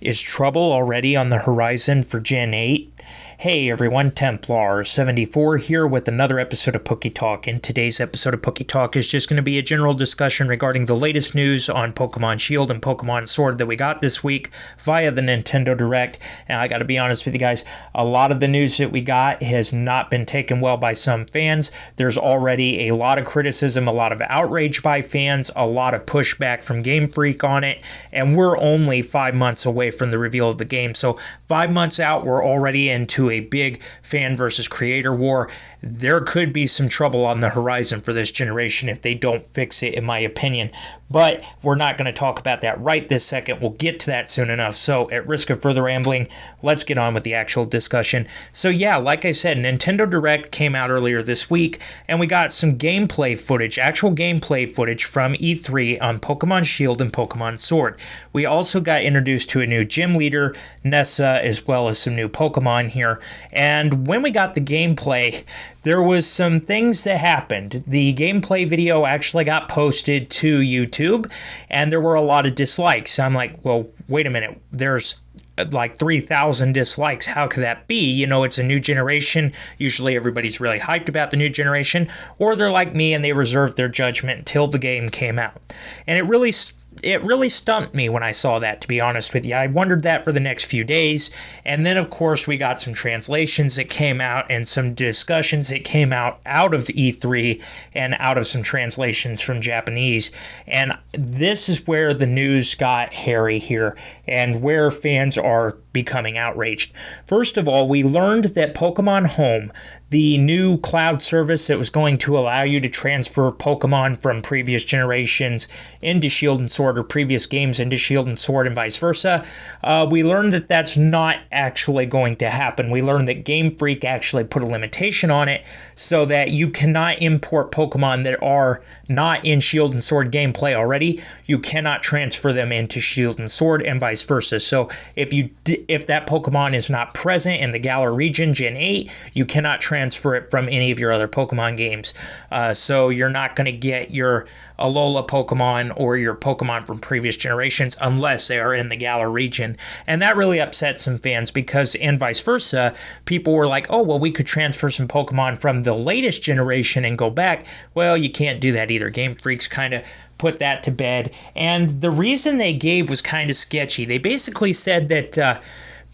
Is trouble already on the horizon for Gen 8? Hey everyone, Templar74 here with another episode of Poke Talk. And today's episode of Poke Talk is just going to be a general discussion regarding the latest news on Pokemon Shield and Pokemon Sword that we got this week via the Nintendo Direct. And I got to be honest with you guys, a lot of the news that we got has not been taken well by some fans. There's already a lot of criticism, a lot of outrage by fans, a lot of pushback from Game Freak on it. And we're only 5 months away from the reveal of the game. So 5 months out, we're already into a big fan versus creator war. There could be some trouble on the horizon for this generation if they don't fix it, in my opinion. But we're not going to talk about that right this second. We'll get to that soon enough. So at risk of further rambling, let's get on with the actual discussion. So yeah, like I said, Nintendo Direct came out earlier this week, and we got some gameplay footage, actual gameplay footage from E3 on Pokemon Shield and Pokemon Sword. We also got introduced to a new gym leader, Nessa, as well as some new Pokemon here. And when we got the gameplay, there was some things that happened. The gameplay video actually got posted to YouTube, and there were a lot of dislikes. I'm like, well, wait a minute. There's like 3,000 dislikes. How could that be? You know, it's a new generation. Usually everybody's really hyped about the new generation, or they're like me and they reserved their judgment until the game came out. And it really stumped me when I saw that, to be honest with you. I wondered that for the next few days. And then, of course, we got some translations that came out and some discussions that came out of E3 and out of some translations from Japanese. And this is where the news got hairy here and where fans are becoming outraged. First of all, we learned that Pokemon Home, the new cloud service that was going to allow you to transfer Pokemon from previous generations into Shield and Sword, or previous games into Shield and Sword, and vice versa, we learned that that's not actually going to happen. We learned that Game Freak actually put a limitation on it so that you cannot import Pokemon that are not in Shield and Sword gameplay already. You cannot transfer them into Shield and Sword, and vice versa. So if that Pokemon is not present in the Galar region, Gen 8, you cannot transfer it from any of your other Pokemon games. So you're not going to get your Alola Pokemon or your Pokemon from previous generations unless they are in the Galar region. And that really upset some fans because, and vice versa, people were like, oh, well, we could transfer some Pokemon from the latest generation and go back. Well, you can't do that either. Game Freak's kind of put that to bed. And the reason they gave was kind of sketchy. They basically said that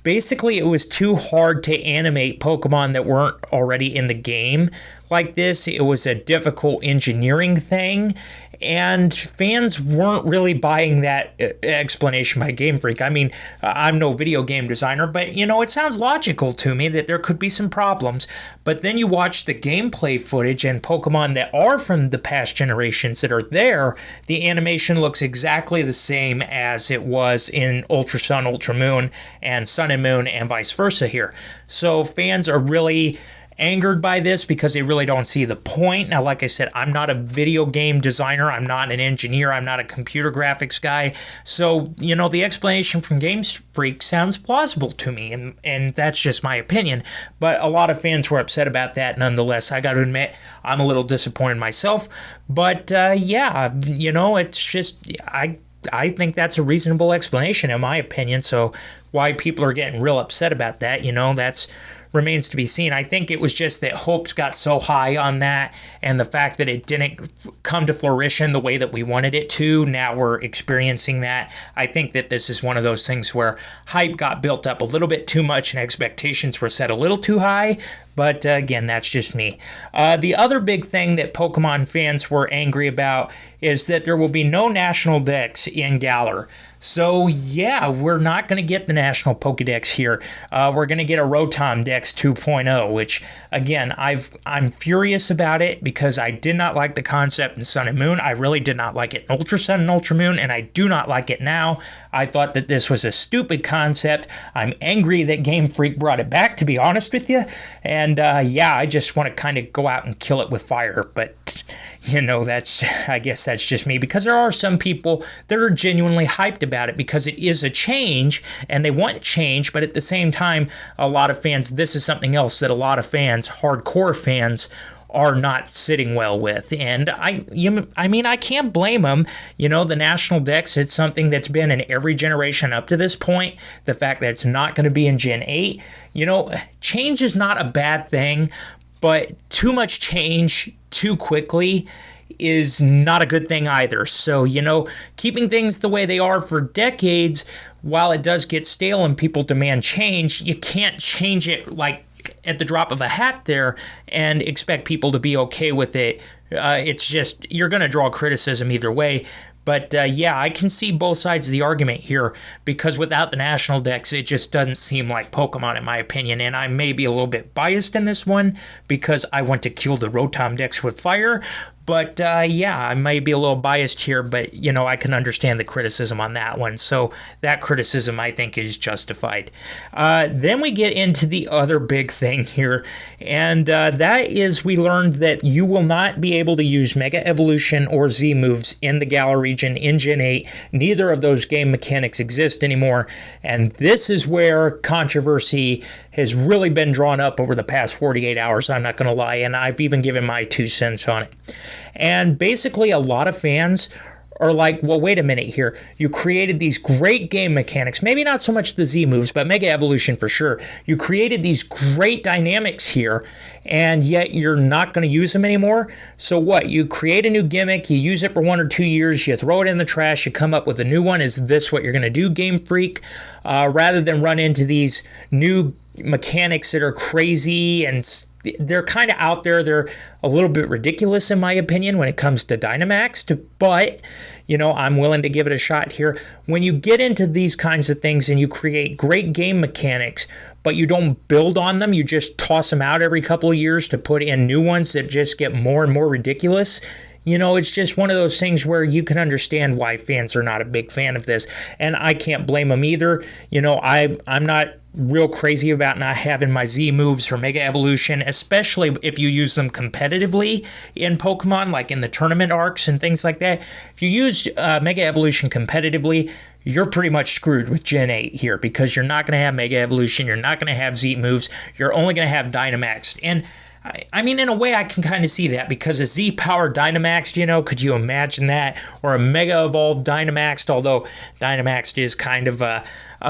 it was too hard to animate Pokemon that weren't already in the game like this. It was a difficult engineering thing, and fans weren't really buying that explanation by Game Freak. I mean, I'm no video game designer, but, you know, it sounds logical to me that there could be some problems. But then you watch the gameplay footage and Pokemon that are from the past generations that are there, the animation looks exactly the same as it was in Ultra Sun, Ultra Moon, and Sun and Moon, and vice versa here. So fans are really angered by this because they really don't see the point. Now, like I said, I'm not a video game designer. I'm not an engineer. I'm not a computer graphics guy. So, you know, the explanation from Game Freak sounds plausible to me, and that's just my opinion. But a lot of fans were upset about that nonetheless. I got to admit, I'm a little disappointed myself. But, yeah, you know, it's just, I think that's a reasonable explanation in my opinion. So why people are getting real upset about that, you know, that's remains to be seen. I think it was just that hopes got so high on that, and the fact that it didn't come to fruition the way that we wanted it to. Now we're experiencing that. I think that this is one of those things where hype got built up a little bit too much and expectations were set a little too high. But again, that's just me. The other big thing that Pokemon fans were angry about is that there will be no national dex in Galar. So yeah, we're not going to get the National Pokedex here. We're going to get a Rotom Dex 2.0, which again, I'm furious about it because I did not like the concept in Sun and Moon. I really did not like it in Ultra Sun and Ultra Moon, and I do not like it now. I thought that this was a stupid concept. I'm angry that Game Freak brought it back, to be honest with you. And yeah, I just want to kind of go out and kill it with fire. But you know, I guess that's just me, because there are some people that are genuinely hyped about it because it is a change and they want change, but at the same time, a lot of fans, this is something else that a lot of fans, hardcore fans, are not sitting well with. And I can't blame them. The national decks, it's something that's been in every generation up to this point. The fact that it's not going to be in Gen 8, change is not a bad thing, but too much change too quickly is not a good thing either. So, keeping things the way they are for decades, while it does get stale and people demand change, you can't change it like at the drop of a hat there and expect people to be okay with it. It's just, you're going to draw criticism either way. But I can see both sides of the argument here, because without the national decks, it just doesn't seem like Pokemon, in my opinion. And I may be a little bit biased in this one because I want to kill the Rotom decks with fire. But I may be a little biased here, but I can understand the criticism on that one. So that criticism, I think, is justified. Then we get into the other big thing here, and that is we learned that you will not be able to use Mega Evolution or Z moves in the Galar region in Gen 8. Neither of those game mechanics exist anymore, and this is where controversy has really been drawn up over the past 48 hours, I'm not going to lie, and I've even given my 2 cents on it. And basically, a lot of fans are like, well, wait a minute here. You created these great game mechanics, maybe not so much the Z moves, but Mega Evolution for sure. You created these great dynamics here, and yet you're not going to use them anymore. So what? You create a new gimmick, you use it for 1 or 2 years, you throw it in the trash, you come up with a new one. Is this what you're going to do, Game Freak? Rather than run into these new mechanics that are crazy and they're kind of out there. They're a little bit ridiculous, in my opinion, when it comes to Dynamax, but I'm willing to give it a shot here. When you get into these kinds of things and you create great game mechanics, but you don't build on them, you just toss them out every couple of years to put in new ones that just get more and more ridiculous. It's just one of those things where you can understand why fans are not a big fan of this, and I can't blame them either. I'm not real crazy about not having my Z moves for Mega Evolution, especially if you use them competitively in Pokemon, like in the tournament arcs and things like that. If you use Mega Evolution competitively, you're pretty much screwed with Gen 8 here, because you're not going to have Mega Evolution, you're not going to have Z moves, you're only going to have Dynamax. And I mean, in a way, I can kind of see that, because a Z-powered Dynamax, could you imagine that? Or a Mega Evolved Dynamax, although Dynamax is kind of a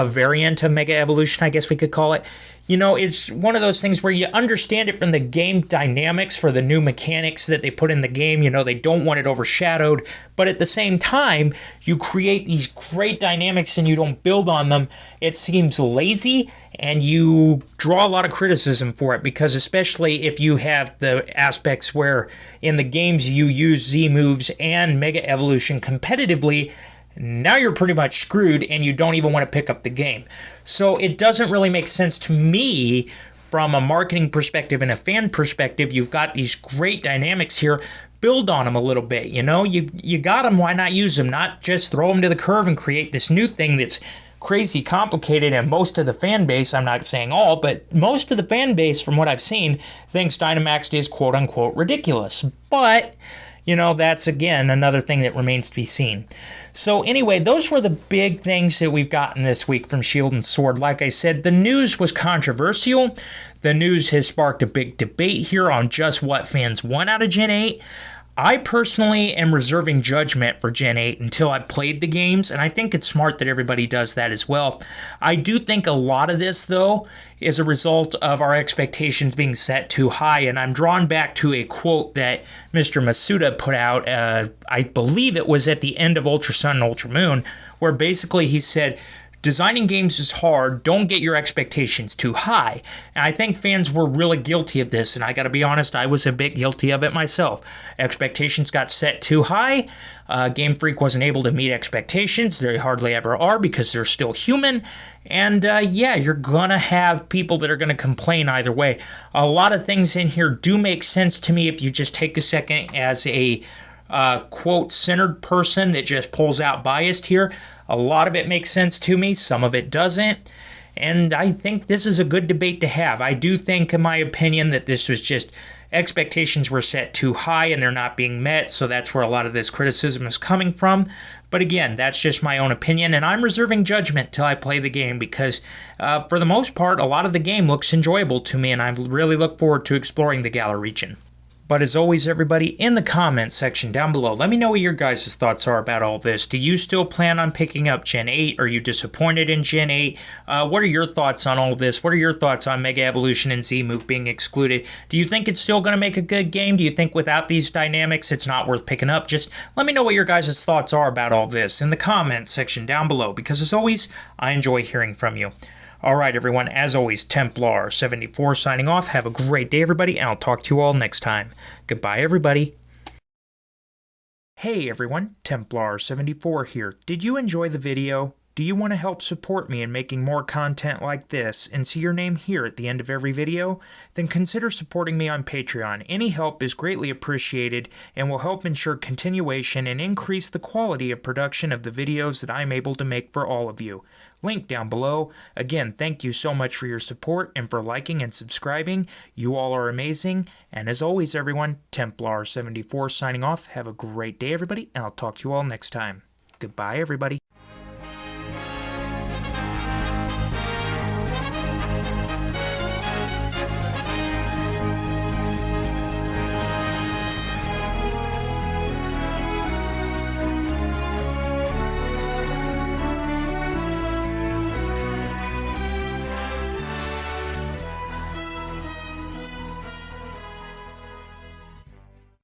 variant of Mega Evolution, I guess we could call it. It's one of those things where you understand it from the game dynamics for the new mechanics that they put in the game. They don't want it overshadowed, but at the same time, you create these great dynamics and you don't build on them. It seems lazy, and you draw a lot of criticism for it, because especially if you have the aspects where in the games you use Z moves and Mega Evolution competitively, now you're pretty much screwed and you don't even want to pick up the game. So it doesn't really make sense to me from a marketing perspective and a fan perspective. You've got these great dynamics here. Build on them a little bit. You got them. Why not use them? Not just throw them to the curb and create this new thing that's crazy complicated. And most of the fan base, I'm not saying all, but most of the fan base, from what I've seen, thinks Dynamax is quote unquote ridiculous. But that's, again, another thing that remains to be seen. So anyway, those were the big things that we've gotten this week from Shield and Sword. Like I said, the news was controversial. The news has sparked a big debate here on just what fans want out of Gen 8. I personally am reserving judgment for Gen 8 until I've played the games, and I think it's smart that everybody does that as well. I do think a lot of this, though, is a result of our expectations being set too high, and I'm drawn back to a quote that Mr. Masuda put out, I believe it was at the end of Ultra Sun and Ultra Moon, where basically he said, designing games is hard. Don't get your expectations too high. And I think fans were really guilty of this, and I got to be honest, I was a bit guilty of it myself. Expectations got set too high. Game Freak wasn't able to meet expectations. They hardly ever are, because they're still human. And you're going to have people that are going to complain either way. A lot of things in here do make sense to me if you just take a second as a quote-centered person that just pulls out biased here. A lot of it makes sense to me. Some of it doesn't. And I think this is a good debate to have. I do think, in my opinion, that this was just expectations were set too high and they're not being met. So that's where a lot of this criticism is coming from. But again, that's just my own opinion, and I'm reserving judgment till I play the game, because for the most part, a lot of the game looks enjoyable to me, and I really look forward to exploring the Galar region. But as always, everybody, in the comment section down below, let me know what your guys' thoughts are about all this. Do you still plan on picking up Gen 8? Are you disappointed in Gen 8? What are your thoughts on all this? What are your thoughts on Mega Evolution and Z-Move being excluded? Do you think it's still going to make a good game? Do you think without these dynamics it's not worth picking up? Just let me know what your guys' thoughts are about all this in the comment section down below, because as always, I enjoy hearing from you. All right, everyone, as always, Templar74 signing off. Have a great day, everybody, and I'll talk to you all next time. Goodbye, everybody. Hey, everyone, Templar74 here. Did you enjoy the video? Do you want to help support me in making more content like this and see your name here at the end of every video? Then consider supporting me on Patreon. Any help is greatly appreciated and will help ensure continuation and increase the quality of production of the videos that I'm able to make for all of you. Link down below. Again, thank you so much for your support and for liking and subscribing. You all are amazing. And as always, everyone, Templar74 signing off. Have a great day, everybody, and I'll talk to you all next time. Goodbye, everybody.